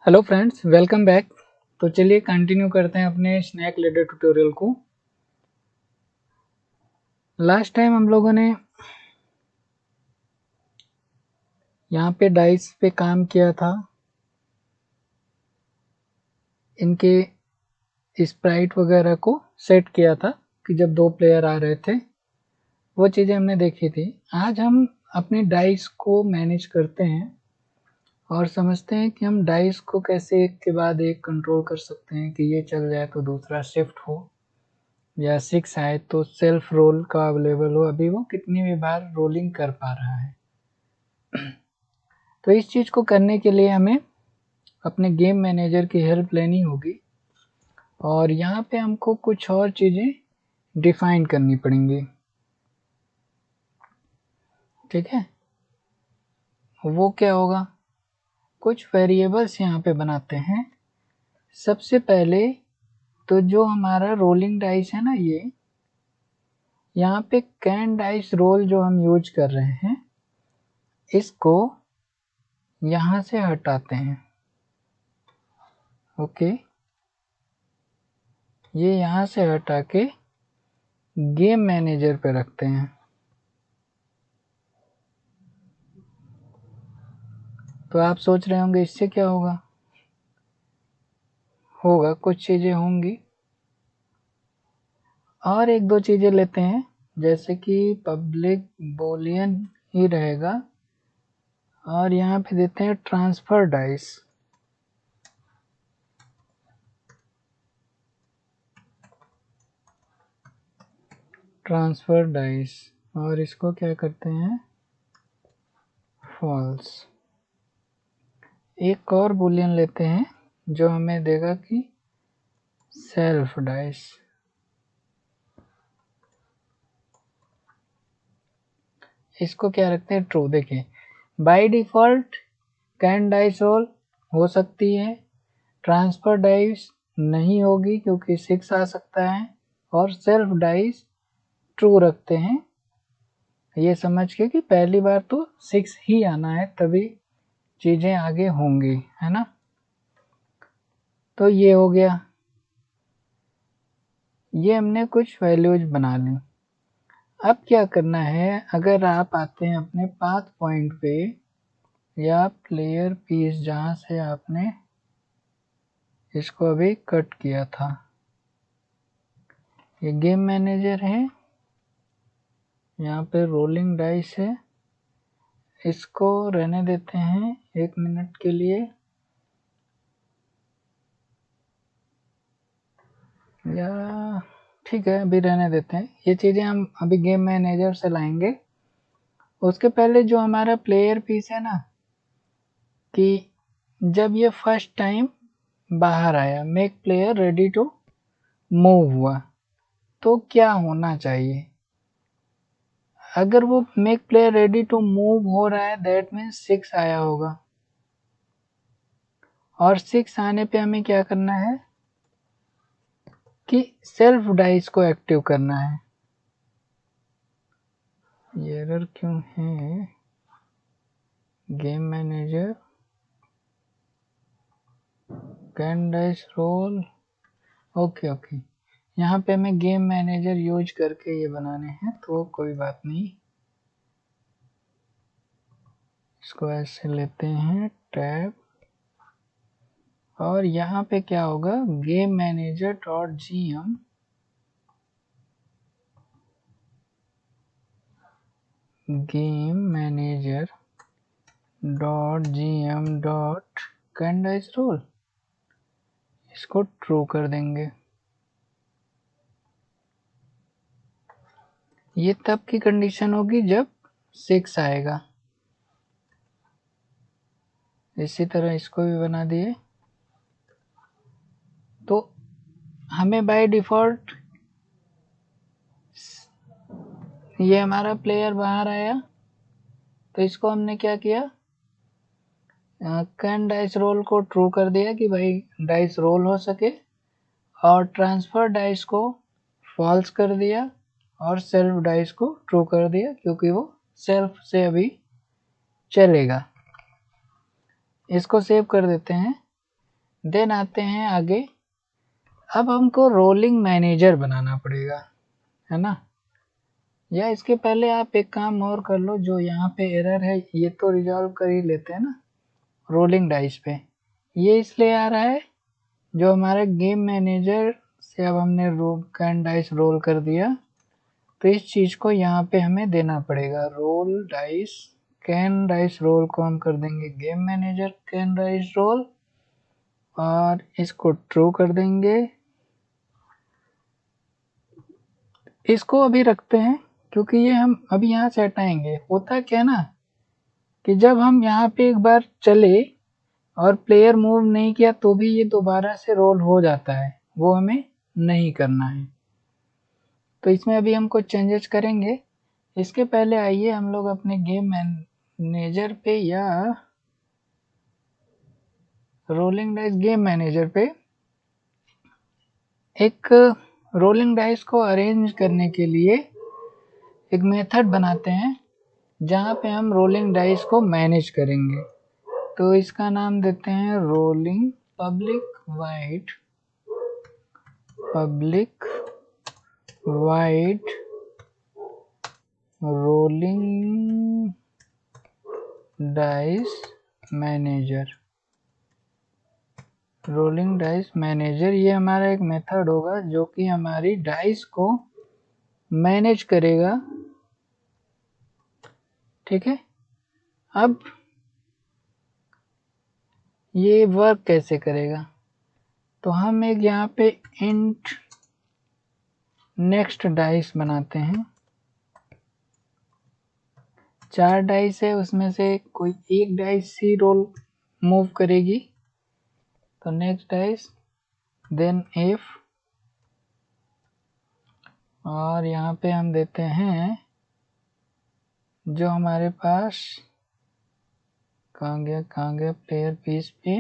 Hello friends, welcome back. तो चलिए continue करते हैं अपने स्नैक लेडर ट्यूटोरियल को। लास्ट टाइम हम लोगों ने यहाँ पे डाइस पे काम किया था, इनके स्प्राइट वगैरह को सेट किया था कि जब दो प्लेयर आ रहे थे वो चीज़ें हमने देखी थी। आज हम अपनी डाइस को मैनेज करते हैं और समझते हैं कि हम डाइस को कैसे एक के बाद एक कंट्रोल कर सकते हैं कि ये चल जाए तो दूसरा शिफ्ट हो, या 6 आए तो सेल्फ रोल का अवेलेबल हो, अभी वो कितनी भी बार रोलिंग कर पा रहा है। तो इस चीज़ को करने के लिए हमें अपने गेम मैनेजर की हेल्प लेनी होगी और यहाँ पे हमको कुछ और चीज़ें डिफाइन करनी पड़ेंगी। ठीक है, वो क्या होगा, कुछ वेरिएबल्स यहाँ पे बनाते हैं। सबसे पहले तो जो हमारा रोलिंग डाइस है ना, ये यहाँ पे कैन डाइस रोल जो हम यूज कर रहे हैं, इसको यहाँ से हटाते हैं। ओके, ये यहाँ से हटा के गेम मैनेजर पे रखते हैं। तो आप सोच रहे होंगे इससे क्या होगा, कुछ चीज़ें होंगी और एक दो चीज़ें लेते हैं, जैसे कि पब्लिक बूलियन ही रहेगा और यहाँ पे देते हैं ट्रांसफर डाइस। और इसको क्या करते हैं, फॉल्स। एक और बूलियन लेते हैं जो हमें देगा कि सेल्फ डाइस। इसको क्या रखते हैं, ट्रू। देखिए, by default can dice role हो सकती है, ट्रांसफर डाइस नहीं होगी क्योंकि 6 आ सकता है, और सेल्फ डाइस ट्रू रखते हैं, ये समझ के कि पहली बार तो 6 ही आना है तभी चीज़ें आगे होंगी, है ना। तो ये हो गया, ये हमने कुछ वैल्यूज बना ली। अब क्या करना है, अगर आप आते हैं अपने पाथ पॉइंट पे या प्लेयर पीस जहाँ से आपने इसको अभी कट किया था, ये गेम मैनेजर है, यहाँ पे रोलिंग डाइस है, इसको रहने देते हैं 1 मिनट के लिए, या ठीक है अभी रहने देते हैं। ये चीज़ें हम अभी गेम मैनेजर से लाएंगे। उसके पहले जो हमारा प्लेयर पीस है ना, कि जब ये फर्स्ट टाइम बाहर आया, make player ready to move हुआ, तो क्या होना चाहिए। अगर वो make player ready to move हो रहा है, दैट मीन्स 6 आया होगा, और 6 आने पे हमें क्या करना है कि सेल्फ डाइस को एक्टिव करना है। ये एरर क्यों है, game manager can dice role, okay, यहाँ पे हमें गेम मैनेजर यूज करके ये बनाने हैं, तो कोई बात नहीं, इसको ऐसे लेते हैं टैब, और यहाँ पे क्या होगा, game manager dot GM game manager dot GM dot can dice role, इसको ट्रू कर देंगे। ये तब की कंडीशन होगी जब 6 आएगा। इसी तरह इसको भी बना दिए। तो हमें बाय डिफ़ॉल्ट ये हमारा प्लेयर बाहर आया, तो इसको हमने क्या किया, कैन डाइस रोल को ट्रू कर दिया कि भाई डाइस रोल हो सके, और ट्रांसफर डाइस को फॉल्स कर दिया, और सेल्फ डाइस को ट्रू कर दिया क्योंकि वो सेल्फ से अभी चलेगा। इसको सेव कर देते हैं देन आते हैं आगे। अब हमको रोलिंग मैनेजर बनाना पड़ेगा, है ना। या इसके पहले आप एक काम और कर लो, जो यहाँ पे एरर है ये तो रिजॉल्व कर ही लेते हैं ना रोलिंग डाइस पे। ये इसलिए आ रहा है, जो हमारे गेम मैनेजर से अब हमने कैन डाइस रोल कर दिया, तो इस चीज़ को यहाँ पे हमें देना पड़ेगा। Roll dice can dice roll को हम कर देंगे game manager can dice roll, और इसको ट्रू कर देंगे। इसको अभी रखते हैं क्योंकि ये हम अभी यहाँ से हटाएंगे। होता क्या ना कि जब हम यहाँ पे एक बार चले और प्लेयर मूव नहीं किया तो भी ये दोबारा से रोल हो जाता है, वो हमें नहीं करना है। तो इसमें अभी हम कुछ चेंजेस करेंगे। इसके पहले आइए हम लोग अपने गेम मैनेजर पे या रोलिंग डाइस गेम मैनेजर पे एक रोलिंग डाइस को अरेंज करने के लिए एक मेथड बनाते हैं, जहाँ पे हम रोलिंग डाइस को मैनेज करेंगे। तो इसका नाम देते हैं rolling public wide rolling dice manager. Rolling dice manager ये हमारा एक मेथड होगा जो कि हमारी डाइस को मैनेज करेगा, ठीक है। अब ये वर्क कैसे करेगा, तो हम एक यहाँ पे इंट नेक्स्ट डाइस बनाते हैं। 4 डाइस है, उसमें से कोई एक डाइस ही रोल मूव करेगी, तो नेक्स्ट डाइस देन इफ, और यहाँ पे हम देते हैं जो हमारे पास कहाँ गया प्लेयर पीस पे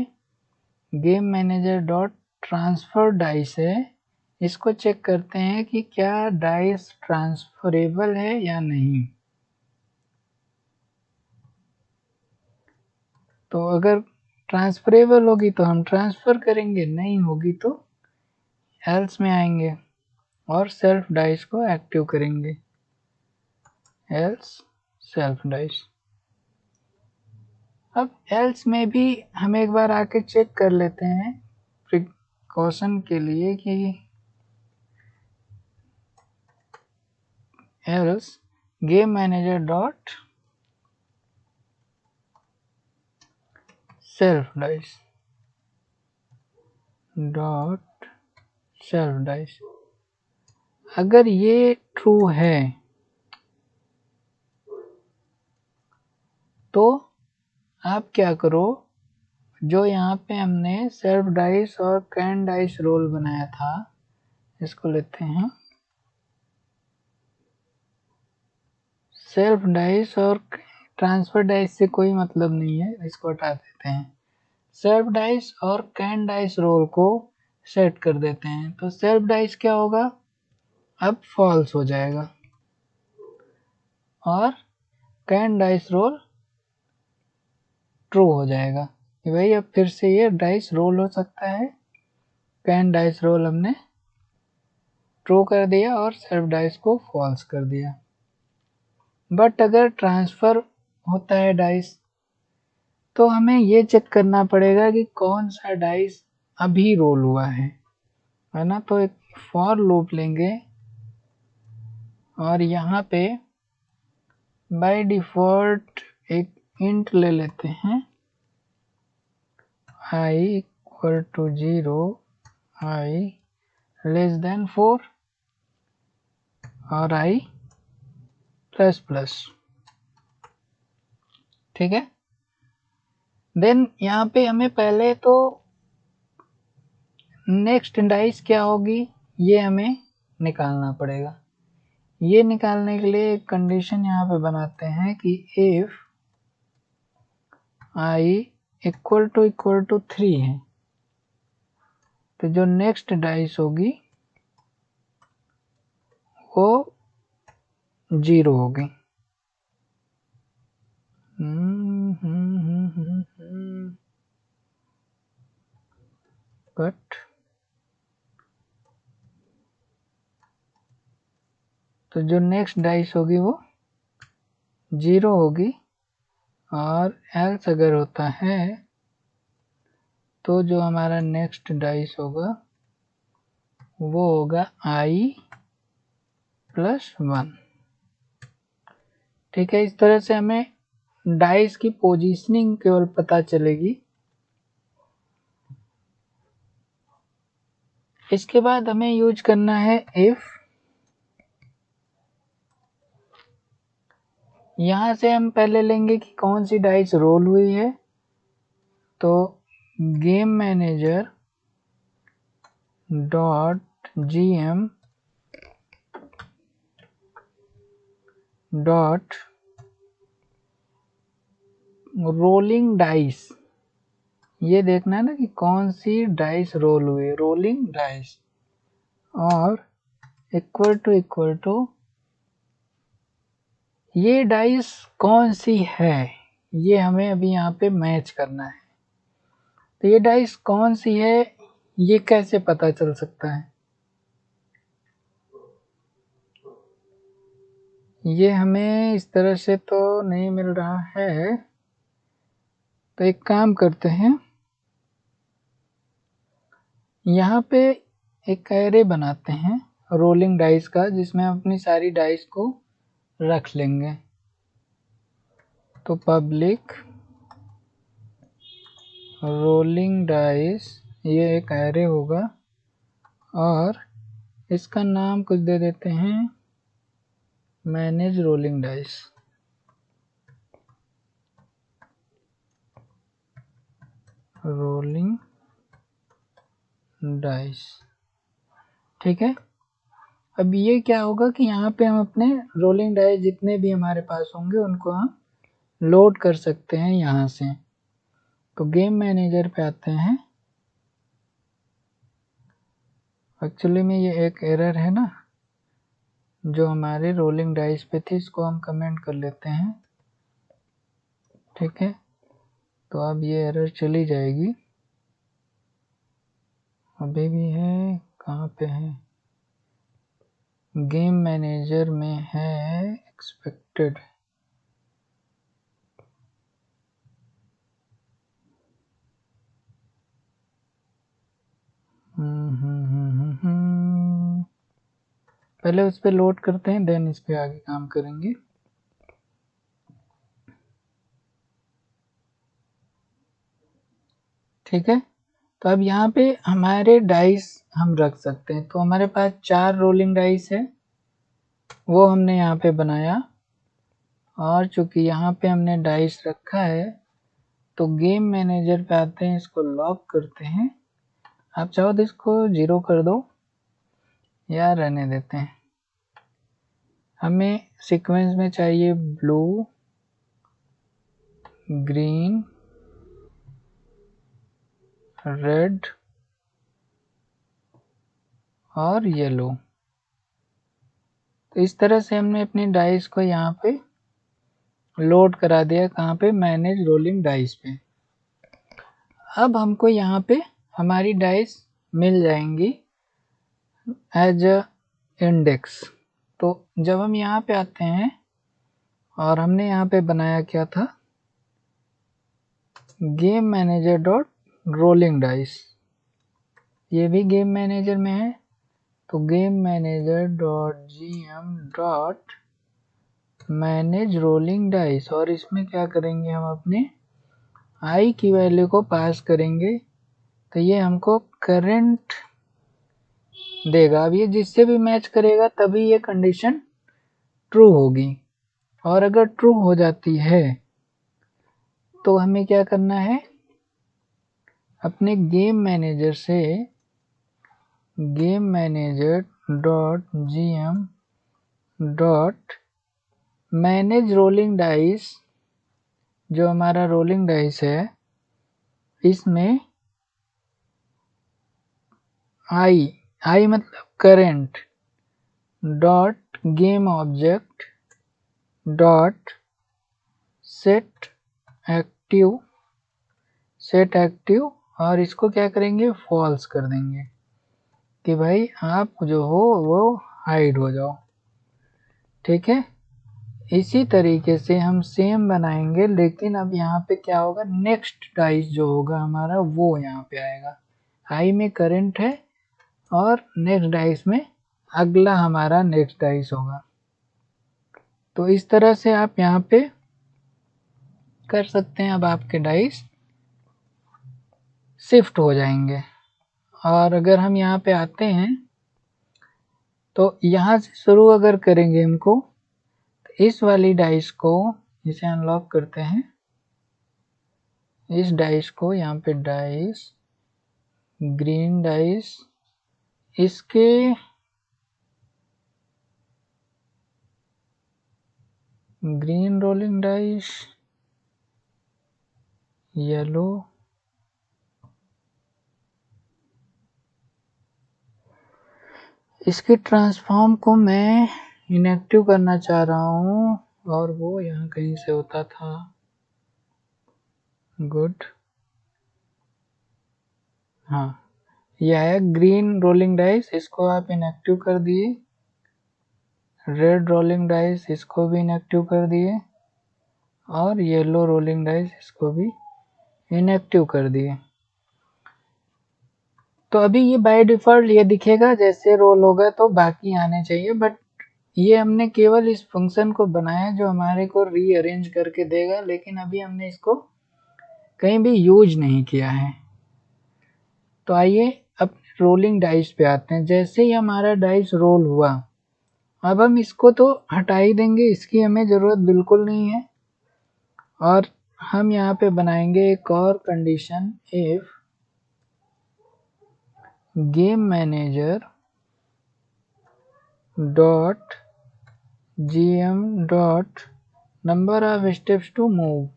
game manager dot transfer dice है। इसको चेक करते हैं कि क्या डाइस ट्रांसफरेबल है या नहीं। तो अगर ट्रांसफरेबल होगी तो हम ट्रांसफ़र करेंगे, नहीं होगी तो एल्स में आएंगे और सेल्फ डाइस को एक्टिव करेंगे, एल्स सेल्फ डाइस। अब एल्स में भी हम एक बार आके चेक कर लेते हैं प्रिकॉशन के लिए कि else game manager dot self dice dot self dice, अगर ये ट्रू है तो आप क्या करो, जो यहाँ पे हमने सेल्फ डाइस और कैन डाइस रोल बनाया था, इसको लेते हैं। सेल्फ डाइस और ट्रांसफर डाइस से कोई मतलब नहीं है, इसको हटा देते हैं। सेल्फ डाइस और कैन डाइस रोल को सेट कर देते हैं, तो सेल्फ डाइस क्या होगा, अब फॉल्स हो जाएगा और कैन डाइस रोल ट्रू हो जाएगा कि भाई अब फिर से ये डाइस रोल हो सकता है। कैन डाइस रोल हमने ट्रू कर दिया और सेल्फ डाइस को फॉल्स कर दिया। बट अगर ट्रांसफ़र होता है डाइस तो हमें ये चेक करना पड़ेगा कि कौन सा डाइस अभी रोल हुआ है ना। तो एक फॉर लूप लेंगे और यहाँ पे बाय डिफ़ॉल्ट एक इंट ले लेते हैं i equal to 0, i less than 4 और i प्लस प्लस, ठीक है। देन यहाँ पे हमें पहले तो नेक्स्ट डाइस क्या होगी ये हमें निकालना पड़ेगा। ये निकालने के लिए एक कंडीशन यहाँ पे बनाते हैं कि इफ i इक्वल टू 3 है, तो जो नेक्स्ट डाइस होगी वो 0 होगी। कट। तो जो नेक्स्ट डाइस होगी वो 0 होगी, और एल्स अगर होता है तो जो हमारा नेक्स्ट डाइस होगा वो होगा i+1। ठीक है, इस तरह से हमें डाइस की पोजीशनिंग केवल पता चलेगी। इसके बाद हमें यूज करना है इफ। यहाँ से हम पहले लेंगे कि कौन सी डाइस रोल हुई है। तो game manager .gm rolling dice, ये देखना है ना कि कौन सी डाइस रोल हुई है, रोलिंग डाइस, और इक्वल टू ये डाइस कौन सी है, ये हमें अभी यहाँ पे मैच करना है। तो ये डाइस कौन सी है ये कैसे पता चल सकता है, ये हमें इस तरह से तो नहीं मिल रहा है। तो एक काम करते हैं, यहाँ पे एक एरे बनाते हैं रोलिंग डाइस का, जिसमें हम अपनी सारी डाइस को रख लेंगे। तो पब्लिक रोलिंग डाइस, ये एक एरे होगा, और इसका नाम कुछ दे देते हैं manage rolling dice. Rolling dice, ठीक है। अब ये क्या होगा कि यहाँ पे हम अपने रोलिंग डाइस जितने भी हमारे पास होंगे उनको हम लोड कर सकते हैं यहाँ से। तो गेम मैनेजर पे आते हैं। एक्चुअली में ये एक एरर है ना जो हमारे रोलिंग डाइस पे थी, इसको हम कमेंट कर लेते हैं। ठीक है, तो अब ये एरर चली जाएगी। अभी भी है, कहाँ पे है, गेम मैनेजर में है एक्सपेक्टेड। पहले उस पर लोड करते हैं, देन इस पे आगे काम करेंगे। ठीक है, तो अब यहाँ पे हमारे डाइस हम रख सकते हैं। तो हमारे पास 4 रोलिंग डाइस है, वो हमने यहाँ पे बनाया, और चूंकि यहाँ पे हमने डाइस रखा है तो गेम मैनेजर पे आते हैं, इसको लॉक करते हैं। आप चाहो तो इसको 0 कर दो या रहने देते हैं। हमें सीक्वेंस में चाहिए ब्लू, ग्रीन, रेड और येलो। तो इस तरह से हमने अपनी डाइस को यहाँ पे लोड करा दिया, कहाँ पे, मैनेज रोलिंग डाइस पे। अब हमको यहाँ पे हमारी डाइस मिल जाएंगी एज अ इंडेक्स। तो जब हम यहाँ पे आते हैं, और हमने यहाँ पे बनाया क्या था, game manager dot rolling dice, ये भी गेम मैनेजर में है। तो game manager dot gm dot manage rolling dice, और इसमें क्या करेंगे, हम अपने i की वैल्यू को पास करेंगे। तो ये हमको करंट देगा। अब ये जिससे भी मैच करेगा तभी ये कंडीशन ट्रू होगी, और अगर ट्रू हो जाती है तो हमें क्या करना है, अपने गेम मैनेजर से game manager dot gm dot manage rolling dice, जो हमारा रोलिंग डाइस है, इसमें आई मतलब current, dot game object dot set active और इसको क्या करेंगे, फॉल्स कर देंगे कि भाई आप जो हो वो हाइड हो जाओ। ठीक है, इसी तरीके से हम सेम बनाएंगे, लेकिन अब यहाँ पे क्या होगा, नेक्स्ट डाइस जो होगा हमारा वो यहाँ पे आएगा। हाई में करंट है और नेक्स्ट डाइस में अगला हमारा नेक्स्ट डाइस होगा। तो इस तरह से आप यहाँ पे कर सकते हैं। अब आपके डाइस शिफ्ट हो जाएंगे। और अगर हम यहाँ पे आते हैं तो यहाँ से शुरू अगर करेंगे इनको, तो इस वाली डाइस को इसे अनलॉक करते हैं। इस डाइस को यहाँ पे डाइस, ग्रीन डाइस, इसके ग्रीन रोलिंग डाइस, येलो, इसके ट्रांसफॉर्म को मैं इनएक्टिव करना चाह रहा हूँ और वो यहाँ कहीं से होता था। गुड, हाँ यह है ग्रीन रोलिंग डाइस, इसको आप इनएक्टिव कर दिए। रेड रोलिंग डाइस, इसको भी इनएक्टिव कर दिए। और येलो रोलिंग डाइस, इसको भी इनएक्टिव कर दिए। तो अभी ये बाय डिफॉल्ट ये दिखेगा जैसे रोल होगा तो बाकी आने चाहिए, बट ये हमने केवल इस फंक्शन को बनाया जो हमारे को रीअरेंज करके देगा, लेकिन अभी हमने इसको कहीं भी यूज नहीं किया है। तो आइए अब रोलिंग डाइस पे आते हैं। जैसे ही हमारा डाइस रोल हुआ, अब हम इसको तो हटा ही देंगे, इसकी हमें ज़रूरत बिल्कुल नहीं है। और हम यहाँ पे बनाएंगे एक और condition, if game manager dot gm dot number of steps to move,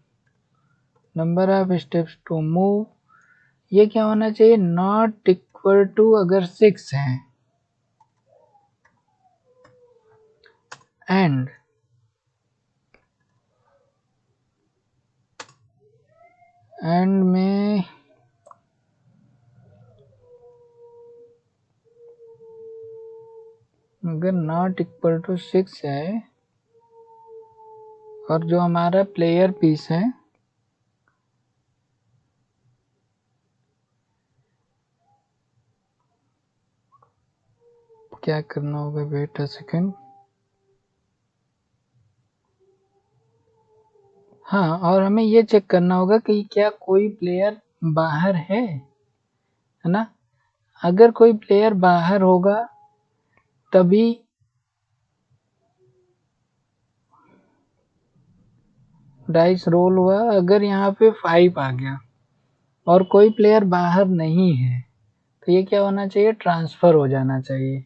number of steps to move ये क्या होना चाहिए, नॉट इक्वल टू अगर 6 है, एंड में अगर नॉट इक्वल टू 6 है और जो हमारा प्लेयर पीस है क्या करना होगा, वेट अ सेकेंड। हाँ, और हमें ये चेक करना होगा कि क्या कोई प्लेयर बाहर है ना। अगर कोई प्लेयर बाहर होगा तभी डाइस रोल हुआ। अगर यहाँ पे 5 आ गया और कोई प्लेयर बाहर नहीं है तो ये क्या होना चाहिए, ट्रांसफर हो जाना चाहिए,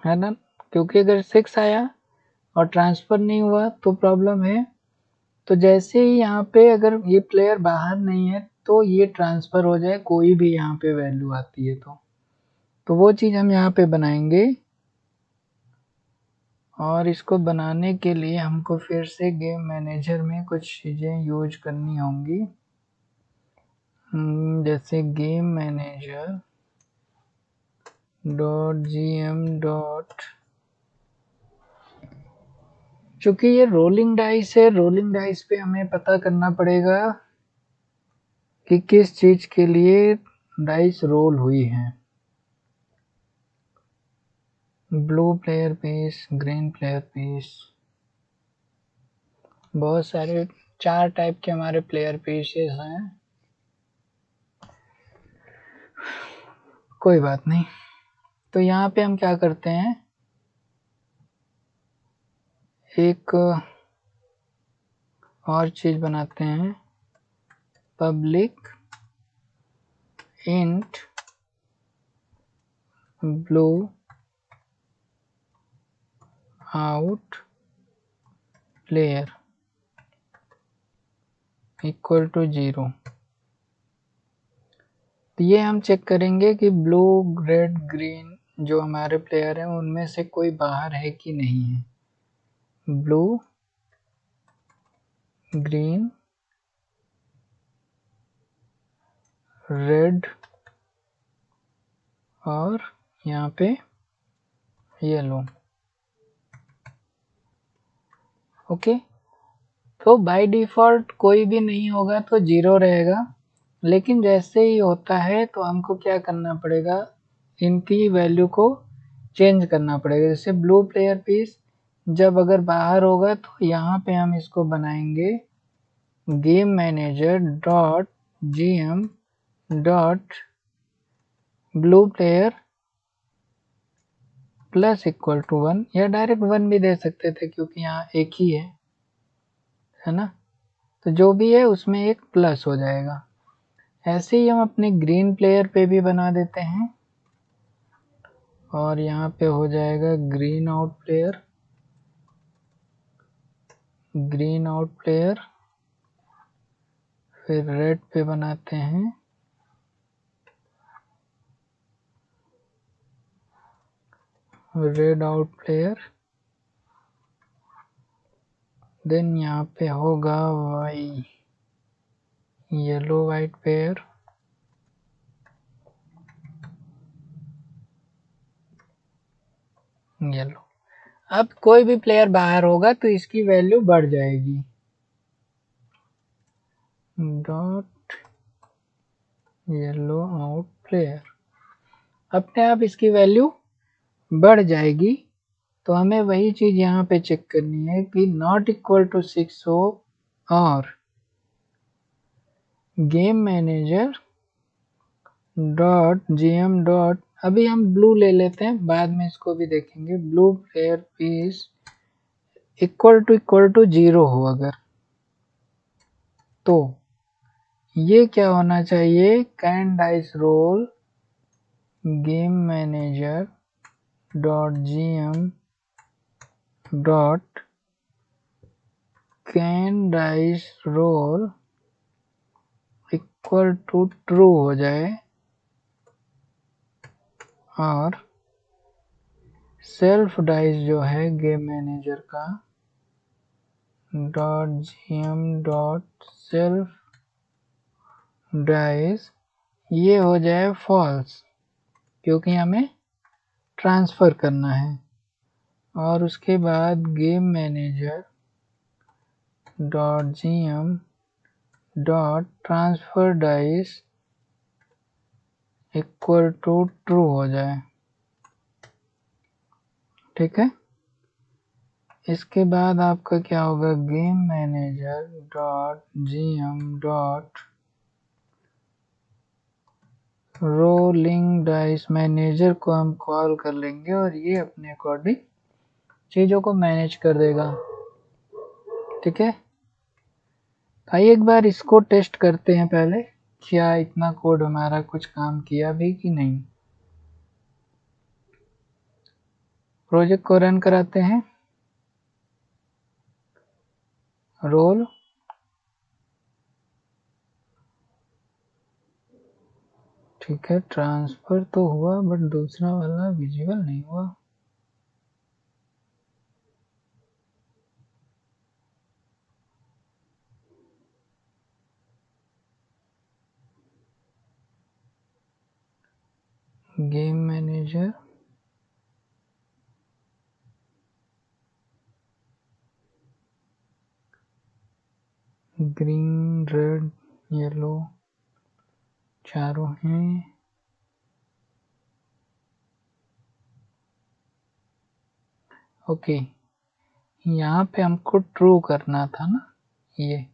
है ना। क्योंकि अगर 6 आया और ट्रांसफर नहीं हुआ तो प्रॉब्लम है। तो जैसे ही यहाँ पे अगर ये प्लेयर बाहर नहीं है तो ये ट्रांसफर हो जाए, कोई भी यहाँ पे वैल्यू आती है तो वो चीज़ हम यहाँ पे बनाएंगे। और इसको बनाने के लिए हमको फिर से गेम मैनेजर में कुछ चीज़ें यूज करनी होंगी, जैसे game manager dot gm dot, चूंकि ये रोलिंग डाइस है, रोलिंग डाइस पे हमें पता करना पड़ेगा कि किस चीज़ के लिए डाइस रोल हुई है। Blue player piece, green player piece, बहुत सारे 4 टाइप के हमारे प्लेयर पीसेस हैं, कोई बात नहीं। तो यहाँ पे हम क्या करते हैं, एक और चीज़ बनाते हैं, public int blue out player equal to 0। तो ये हम चेक करेंगे कि ब्लू, रेड, ग्रीन जो हमारे प्लेयर हैं उनमें से कोई बाहर है कि नहीं है। ब्लू, ग्रीन, रेड और यहाँ पे येलो। ओके, तो बाय डिफ़ॉल्ट कोई भी नहीं होगा तो 0 रहेगा, लेकिन जैसे ही होता है तो हमको क्या करना पड़ेगा, इनकी वैल्यू को चेंज करना पड़ेगा। जैसे ब्लू प्लेयर पीस जब अगर बाहर होगा तो यहाँ पे हम इसको बनाएंगे game manager dot gm dot blue player plus equal to 1, या डायरेक्ट 1 भी दे सकते थे क्योंकि यहाँ एक ही है ना, तो जो भी है उसमें एक प्लस हो जाएगा। ऐसे ही हम अपने ग्रीन प्लेयर पे भी बना देते हैं, और यहाँ पे हो जाएगा green out player, green out player, फिर रेड पे बनाते हैं रेड आउट प्लेयर, देन यहाँ पे होगा Y yellow white player, yellow. अब कोई भी प्लेयर बाहर होगा तो इसकी वैल्यू बढ़ जाएगी, डॉट येलो आउट प्लेयर, अपने आप इसकी वैल्यू बढ़ जाएगी। तो हमें वही चीज़ यहाँ पे चेक करनी है कि नॉट इक्वल टू 6 हो, और game manager dot gm dot, अभी हम ब्लू ले लेते हैं, बाद में इसको भी देखेंगे, blue player piece equal to 0 हो अगर, तो ये क्या होना चाहिए, can dice roll game manager dot gm dot can dice roll equal to true हो जाए, और सेल्फ डाइस जो है गेम मैनेजर का dot gm dot self dice ये हो जाए फॉल्स, क्योंकि हमें ट्रांसफ़र करना है। और उसके बाद game manager dot gm dot transfer dice equal to true हो जाए, ठीक है। इसके बाद आपका क्या होगा, game manager dot gm dot rolling dice manager को हम कॉल कर लेंगे, और ये अपने अकॉर्डिंग चीज़ों को मैनेज कर देगा, ठीक है। आइए एक बार इसको टेस्ट करते हैं पहले, क्या इतना कोड हमारा कुछ काम किया भी कि नहीं। प्रोजेक्ट को रन कराते हैं, रोल, ठीक है, ट्रांसफ़र तो हुआ बट दूसरा वाला विजुअल नहीं हुआ। Game manager green red yellow चारों हैं, ओके। यहाँ पे हमको ट्रू करना था ना ये,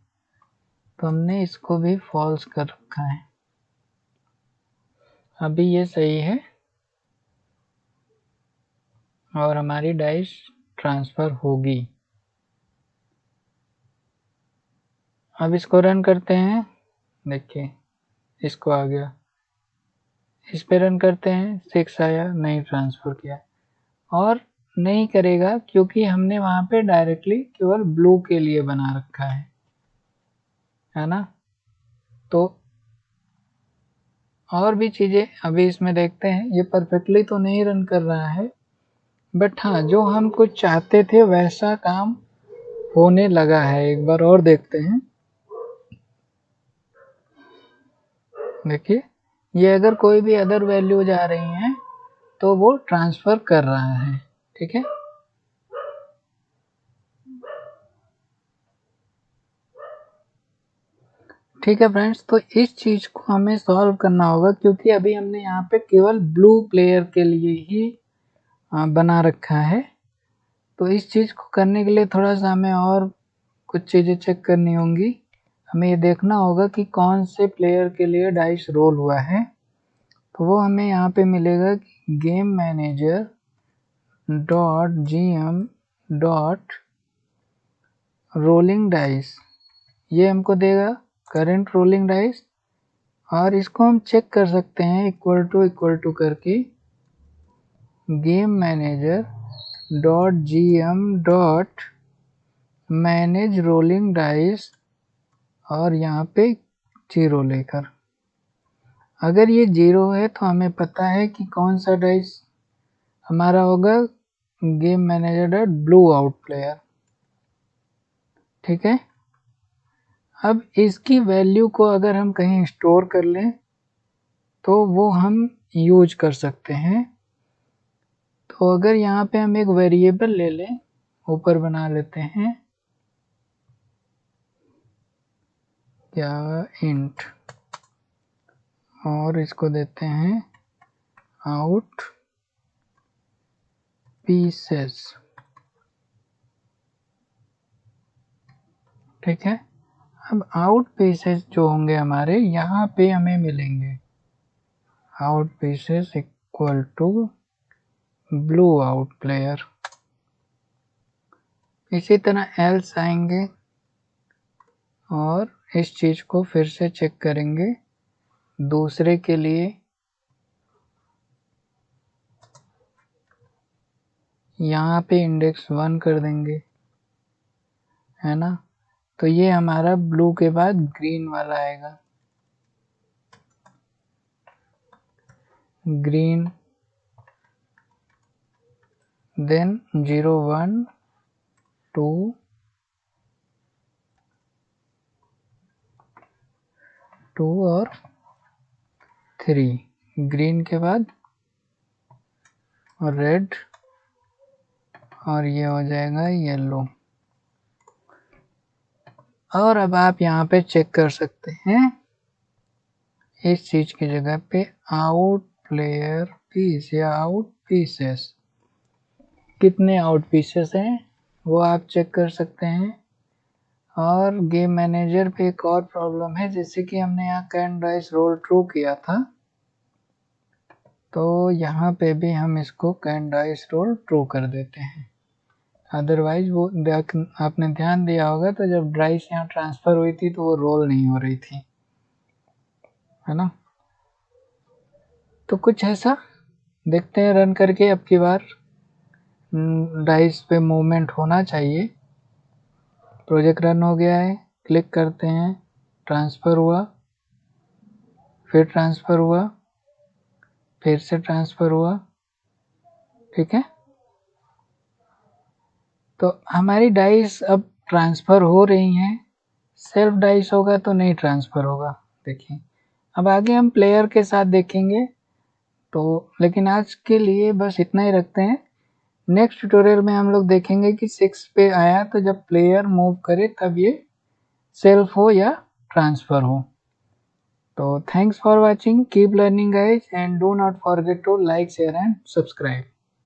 तो हमने इसको भी फॉल्स कर रखा है। अभी ये सही है और हमारी डाइस ट्रांसफ़र होगी। अब इसको रन करते हैं, देखिए इसको आ गया, इस पे रन करते हैं, 6 आया, नहीं ट्रांसफ़र किया, और नहीं करेगा क्योंकि हमने वहाँ पे डायरेक्टली केवल ब्लू के लिए बना रखा है ना। तो और भी चीज़ें अभी इसमें देखते हैं, ये परफेक्टली तो नहीं रन कर रहा है, बट हाँ जो हम कुछ चाहते थे वैसा काम होने लगा है। एक बार और देखते हैं, देखिए ये अगर कोई भी अदर वैल्यू जा रही है तो वो ट्रांसफ़र कर रहा है, ठीक है। ठीक है फ्रेंड्स, तो इस चीज़ को हमें सॉल्व करना होगा क्योंकि अभी हमने यहाँ पे केवल ब्लू प्लेयर के लिए ही बना रखा है। तो इस चीज़ को करने के लिए थोड़ा सा हमें और कुछ चीज़ें चेक करनी होंगी। हमें ये देखना होगा कि कौन से प्लेयर के लिए डाइस रोल हुआ है। तो वो हमें यहाँ पे मिलेगा कि game manager dot gm dot rolling dice, ये हमको देगा करंट रोलिंग डाइस। और इसको हम चेक कर सकते हैं इक्वल टू करके game manager dot gm dot manage rolling dice और यहाँ पे 0 लेकर। अगर ये 0 है तो हमें पता है कि कौन सा डाइस हमारा होगा, game manager dot blue out player, ठीक है। अब इसकी वैल्यू को अगर हम कहीं स्टोर कर लें तो वो हम यूज कर सकते हैं। तो अगर यहाँ पे हम एक वेरिएबल ले लें, ऊपर बना लेते हैं क्या इंट, और इसको देते हैं आउट पीसेस, ठीक है। अब आउट पीसेस जो होंगे हमारे यहाँ पे हमें मिलेंगे out pieces equal to blue out player. इसी तरह एल्स आएंगे और इस चीज़ को फिर से चेक करेंगे दूसरे के लिए। यहाँ पे इंडेक्स 1 कर देंगे, है ना। तो ये हमारा ब्लू के बाद ग्रीन वाला आएगा, ग्रीन, देन 0 1 2 2 और 3, ग्रीन के बाद और रेड, और ये हो जाएगा येलो। और अब आप यहाँ पे चेक कर सकते हैं इस चीज़ की जगह पे आउट प्लेयर पीस या आउट पीसेस, कितने आउट पीसेस हैं वो आप चेक कर सकते हैं। और गेम मैनेजर पे एक और प्रॉब्लम है, जैसे कि हमने यहाँ कैन डाइस रोल ट्रू किया था, तो यहाँ पे भी हम इसको कैन डाइस रोल ट्रू कर देते हैं। अदरवाइज वो आपने ध्यान दिया होगा तो जब डाइस यहाँ ट्रांसफ़र हुई थी तो वो रोल नहीं हो रही थी, है ना। तो कुछ ऐसा देखते हैं रन करके, अब की बार डाइस पे मूवमेंट होना चाहिए। प्रोजेक्ट रन हो गया है, क्लिक करते हैं, ट्रांसफ़र हुआ, फिर ट्रांसफ़र हुआ, फिर से ट्रांसफ़र हुआ, ठीक है। तो हमारी डाइस अब ट्रांसफ़र हो रही हैं, सेल्फ डाइस होगा तो नहीं ट्रांसफ़र होगा। देखिए अब आगे हम प्लेयर के साथ देखेंगे, तो लेकिन आज के लिए बस इतना ही रखते हैं। नेक्स्ट ट्यूटोरियल में हम लोग देखेंगे कि 6 पे आया तो जब प्लेयर मूव करे तब ये सेल्फ हो या ट्रांसफ़र हो। तो thanks for watching, keep learning guys, and do not forget to like, share and subscribe.